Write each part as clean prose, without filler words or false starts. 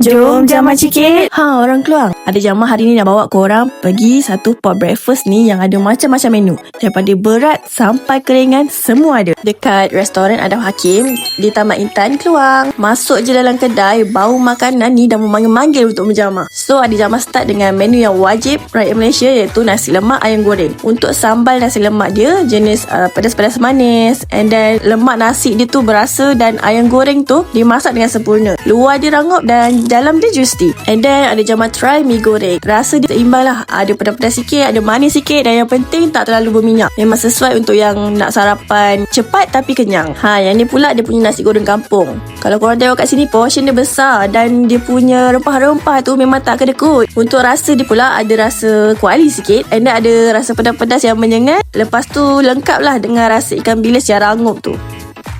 Jom Jamal sikit. Orang Keluang, ada Jamal hari ni nak bawa korang pergi satu pot breakfast ni yang ada macam-macam menu. Daripada berat sampai keringan, semua ada. Dekat restoran Adam Hakim di Taman Intan Keluang. Masuk je dalam kedai, bau makanan ni dah memanggil-manggil untuk menjamah. So ada Jamal start dengan menu yang wajib rakyat Malaysia, iaitu nasi lemak ayam goreng. Untuk sambal nasi lemak dia jenis pedas-pedas manis, and then lemak nasi dia tu berasa, dan ayam goreng tu dimasak dengan sempurna. Luar dia rangup dan dalam dia juicy. And then ada Jamal try mi goreng. Rasa dia seimbang lah. Ada pedas-pedas sikit, ada manis sikit, dan yang penting tak terlalu berminyak. Memang sesuai untuk yang nak sarapan cepat tapi kenyang. Yang ni pula dia punya nasi goreng kampung. Kalau korang tengok kat sini, portion dia besar dan dia punya rempah-rempah tu memang tak kedekut. Untuk rasa dia pula ada rasa kuali sikit, and then ada rasa pedas-pedas yang menyengat. Lepas tu lengkap lah dengan rasa ikan bilis yang rangup tu.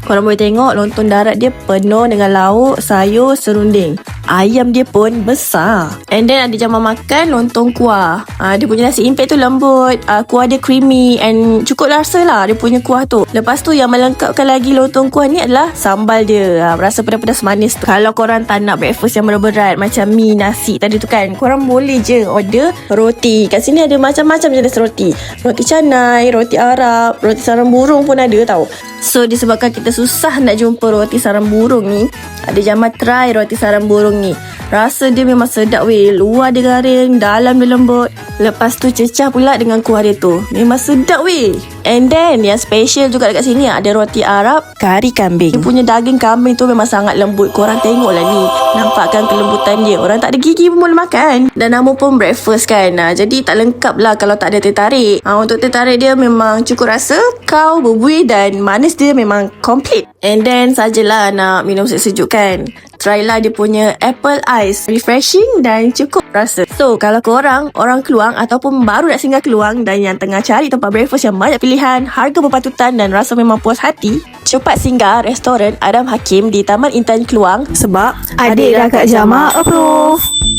Korang boleh tengok lontong darat dia penuh dengan lauk, sayur, serunding. Ayam dia pun besar. And then ada Jamal makan lontong kuah. Dia punya nasi impek tu lembut, kuah dia creamy and cukup rasa lah dia punya kuah tu. Lepas tu yang melengkapkan lagi lontong kuah ni adalah sambal dia. Rasa pedas-pedas manis tu. Kalau korang tak nak breakfast yang berat-berat macam mi, nasi tadi tu kan, korang boleh je order roti. Kat sini ada macam-macam jenis roti. Roti canai, roti Arab, roti sarang burung pun ada tau. So disebabkan kita susah nak jumpa roti sarang burung ni, ada Jamal try roti sarang burung ni. Rasa dia memang sedap weh. Luar dia garing, dalam dia lembut. Lepas tu cecah pula dengan kuah dia tu. Memang sedap weh. And then yang special juga dekat sini ada roti Arab kari kambing. Dia punya daging kambing tu memang sangat lembut. Korang tengoklah ni, nampakkan kelembutan dia. Orang tak ada gigi pun boleh makan. Dan nama pun breakfast kan, jadi tak lengkap lah kalau tak ada teh tarik. Untuk teh tarik dia memang cukup rasa, kau, berbuih dan manis dia memang komplit. And then sajalah nak minum sejuk kan, try lah dia punya apple ice. Refreshing dan cukup rasa. So kalau korang orang Keluang ataupun baru nak singgah Keluang dan yang tengah cari tempat breakfast yang banyak pilihan, harga berpatutan dan rasa memang puas hati, cepat singgah restoran Adam Hakim di Taman Intan Keluang. Sebab Adik dah Kak Jamal approve.